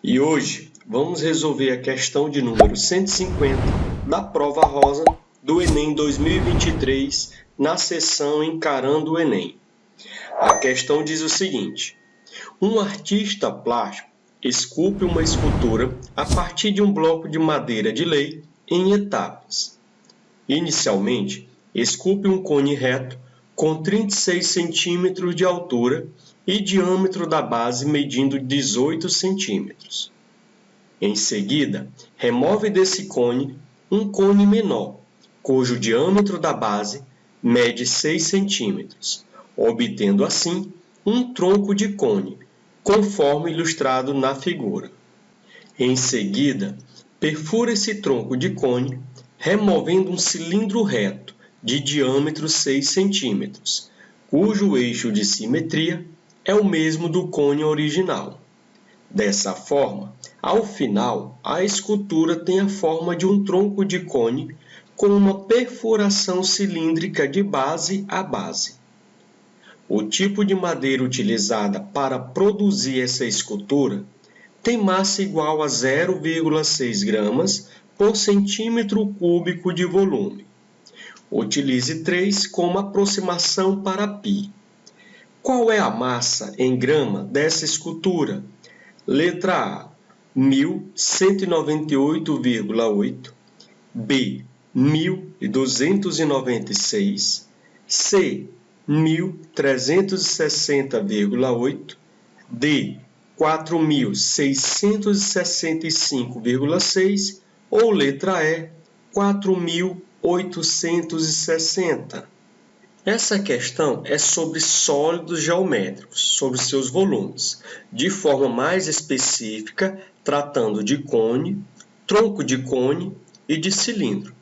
E hoje vamos resolver a questão de número 150 da prova rosa do Enem 2023 na seção Encarando o Enem. A questão diz o seguinte: um artista plástico esculpe uma escultura a partir de um bloco de madeira de lei em etapas. Inicialmente, esculpe um cone reto com 36 centímetros de altura e diâmetro da base medindo 18 centímetros. Em seguida, remove desse cone um cone menor, cujo diâmetro da base mede 6 centímetros, obtendo assim um tronco de cone, conforme ilustrado na figura. Em seguida, perfura esse tronco de cone, removendo um cilindro reto de diâmetro 6 centímetros, cujo eixo de simetria é o mesmo do cone original. Dessa forma, ao final, a escultura tem a forma de um tronco de cone com uma perfuração cilíndrica de base a base. O tipo de madeira utilizada para produzir essa escultura tem massa igual a 0,6 gramas por centímetro cúbico de volume. Utilize 3 como aproximação para π. Qual é a massa em grama dessa escultura? Letra A, 1.198,8, B, 1.296, C, 1.360,8, D, 4.665,6 ou letra E, 4.860. Essa questão é sobre sólidos geométricos, sobre seus volumes, de forma mais específica, tratando de cone, tronco de cone e de cilindro.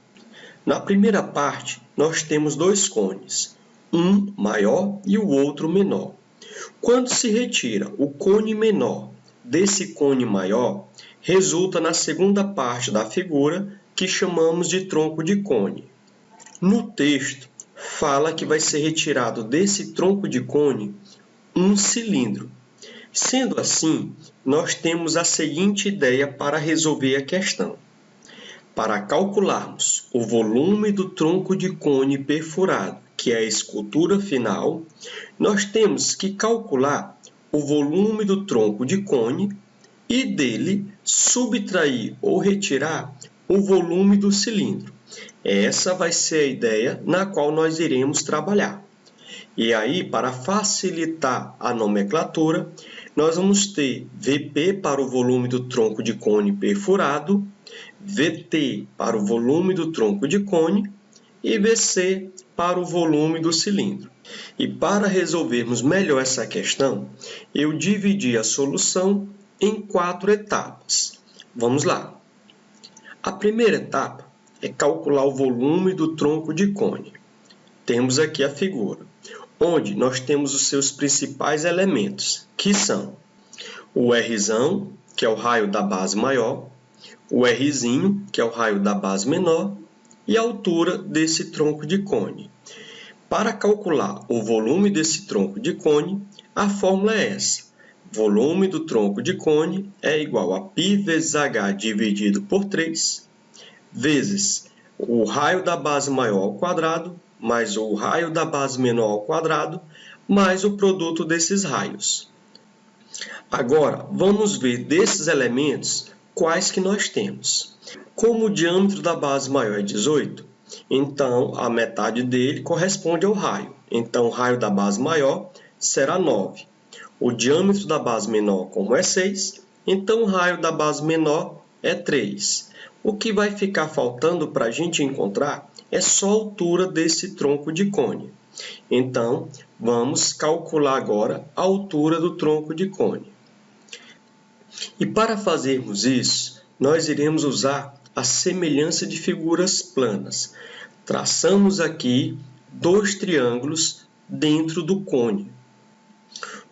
Na primeira parte, nós temos dois cones, um maior e o outro menor. Quando se retira o cone menor desse cone maior, resulta na segunda parte da figura, que chamamos de tronco de cone. No texto, fala que vai ser retirado desse tronco de cone um cilindro. Sendo assim, nós temos a seguinte ideia para resolver a questão. Para calcularmos o volume do tronco de cone perfurado, que é a escultura final, nós temos que calcular o volume do tronco de cone e dele subtrair ou retirar o volume do cilindro. Essa vai ser a ideia na qual nós iremos trabalhar. E aí, para facilitar a nomenclatura, nós vamos ter Vp para o volume do tronco de cone perfurado, Vt para o volume do tronco de cone e Vc para o volume do cilindro. E para resolvermos melhor essa questão, eu dividi a solução em 4 etapas. Vamos lá. A primeira etapa é calcular o volume do tronco de cone. Temos aqui a figura, onde nós temos os seus principais elementos, que são o Rzão, que é o raio da base maior, o Rzinho, que é o raio da base menor, e a altura desse tronco de cone. Para calcular o volume desse tronco de cone, a fórmula é essa. Volume do tronco de cone é igual a π vezes h dividido por 3, vezes o raio da base maior ao quadrado, mais o raio da base menor ao quadrado, mais o produto desses raios. Agora, vamos ver desses elementos quais que nós temos. Como o diâmetro da base maior é 18, então a metade dele corresponde ao raio. Então, o raio da base maior será 9. O diâmetro da base menor, como é 6, então o raio da base menor é 3. O que vai ficar faltando para a gente encontrar é só a altura desse tronco de cone. Então, vamos calcular agora a altura do tronco de cone. E para fazermos isso, nós iremos usar a semelhança de figuras planas. Traçamos aqui 2 triângulos dentro do cone,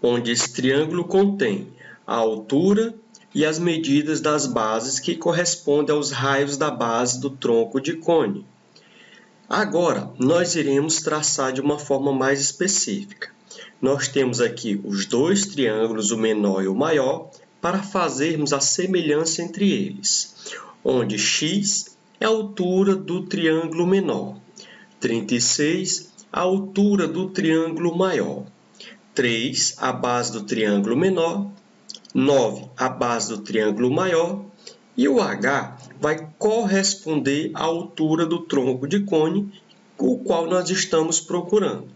onde esse triângulo contém a altura e as medidas das bases que correspondem aos raios da base do tronco de cone. Agora, nós iremos traçar de uma forma mais específica. Nós temos aqui os 2 triângulos, o menor e o maior, para fazermos a semelhança entre eles, onde x é a altura do triângulo menor, 36 a altura do triângulo maior, 3 a base do triângulo menor, 9 a base do triângulo maior, e o h vai corresponder à altura do tronco de cone, o qual nós estamos procurando.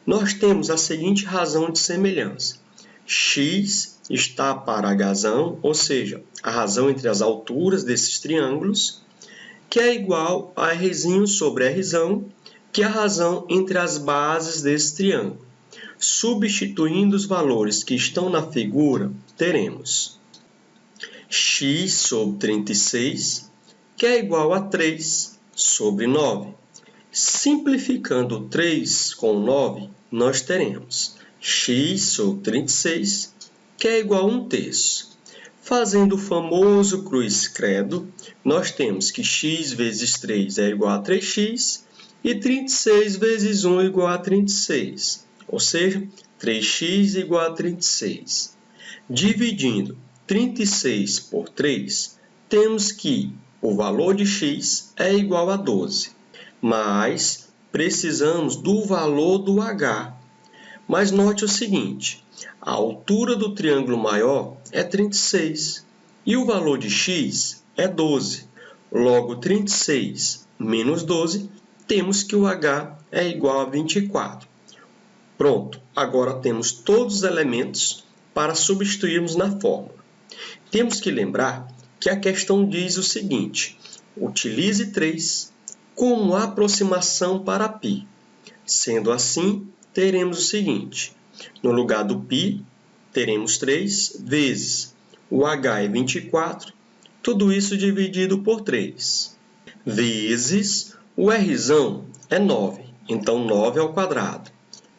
Nós temos a seguinte razão de semelhança. X está para h, ou seja, a razão entre as alturas desses triângulos, que é igual a R sobre R, que é a razão entre as bases desse triângulo. Substituindo os valores que estão na figura, teremos x sobre 36, que é igual a 3 sobre 9. Simplificando 3 com 9, nós teremos x sobre 36, que é igual a 1/3. Fazendo o famoso cruz credo, nós temos que x vezes 3 é igual a 3x e 36 vezes 1 é igual a 36, ou seja, 3x igual a 36. Dividindo 36 por 3, temos que o valor de x é igual a 12, mas precisamos do valor do h. Mas note o seguinte, a altura do triângulo maior é 36 e o valor de x é 12. Logo, 36 menos 12, temos que o h é igual a 24. Pronto, agora temos todos os elementos para substituirmos na fórmula. Temos que lembrar que a questão diz o seguinte, utilize 3 como aproximação para π. Sendo assim, teremos o seguinte, no lugar do π, teremos 3 vezes o h é 24, tudo isso dividido por 3, vezes o r é 9, então 9 ao quadrado,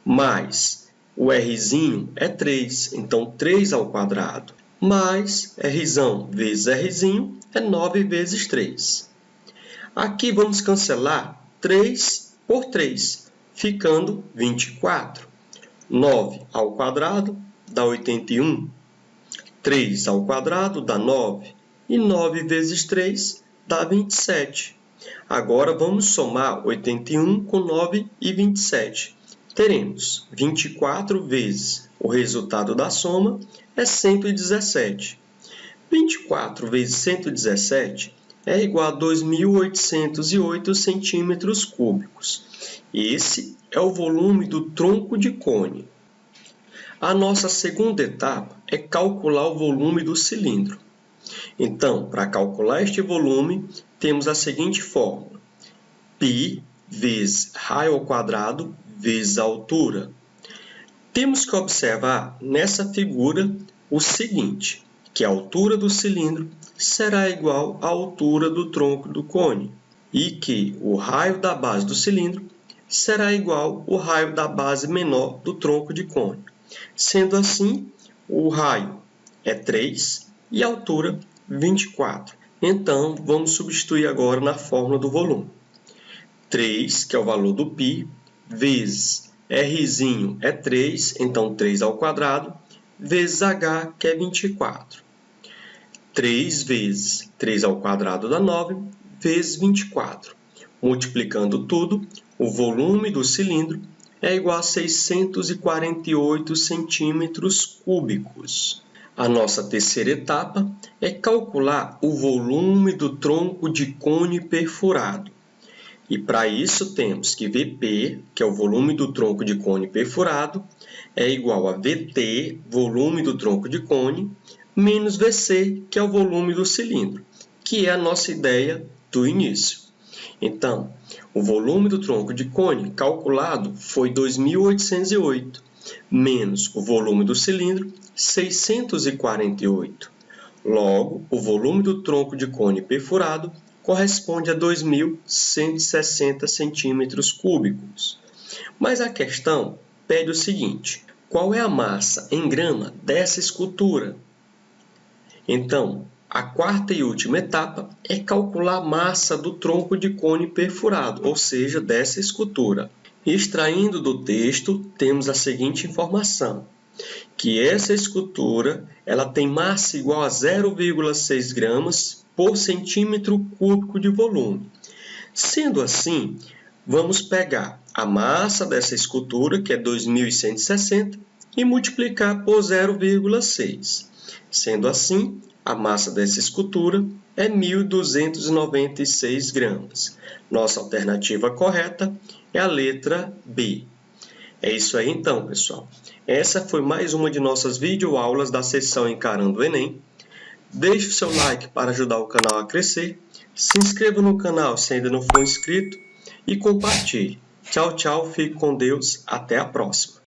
mais o r é 3, então 3 ao quadrado, mais r vezes r é 9 vezes 3. Aqui vamos cancelar 3 por 3, ficando 24. 9 ao quadrado dá 81. 3 ao quadrado dá 9. E 9 vezes 3 dá 27. Agora vamos somar 81 com 9 e 27. Teremos 24 vezes o resultado da soma é 117. 24 vezes 117 é igual a 2.808 centímetros cúbicos. Esse é o volume do tronco de cone. A nossa segunda etapa é calcular o volume do cilindro. Então, para calcular este volume, temos a seguinte fórmula. π vezes raio ao quadrado vezes a altura. Temos que observar nessa figura o seguinte, que a altura do cilindro será igual à altura do tronco do cone e que o raio da base do cilindro será igual ao raio da base menor do tronco de cone. Sendo assim, o raio é 3 e a altura 24. Então, vamos substituir agora na fórmula do volume. 3, que é o valor do π, vezes R é 3, então 3 ao quadrado, vezes H, que é 24. 3 vezes 3 ao quadrado dá 9, vezes 24. Multiplicando tudo, o volume do cilindro é igual a 648 centímetros cúbicos. A nossa terceira etapa é calcular o volume do tronco de cone perfurado. E para isso temos que Vp, que é o volume do tronco de cone perfurado, é igual a Vt, volume do tronco de cone, menos Vc, que é o volume do cilindro, que é a nossa ideia do início. Então, o volume do tronco de cone calculado foi 2.808, menos o volume do cilindro, 648. Logo, o volume do tronco de cone perfurado corresponde a 2.160 centímetros cúbicos. Mas a questão pede o seguinte, qual é a massa em grama dessa escultura? Então, a quarta e última etapa é calcular a massa do tronco de cone perfurado, ou seja, dessa escultura. Extraindo do texto, temos a seguinte informação. que essa escultura ela tem massa igual a 0,6 gramas por centímetro cúbico de volume. Sendo assim, vamos pegar a massa dessa escultura, que é 2.160, e multiplicar por 0,6. Sendo assim, a massa dessa escultura é 1.296 gramas. Nossa alternativa correta é a letra B. É isso aí então, pessoal. Essa foi mais uma de nossas videoaulas da seção Encarando o Enem. Deixe o seu like para ajudar o canal a crescer. Se inscreva no canal se ainda não for inscrito e compartilhe. Tchau, tchau. Fique com Deus. Até a próxima.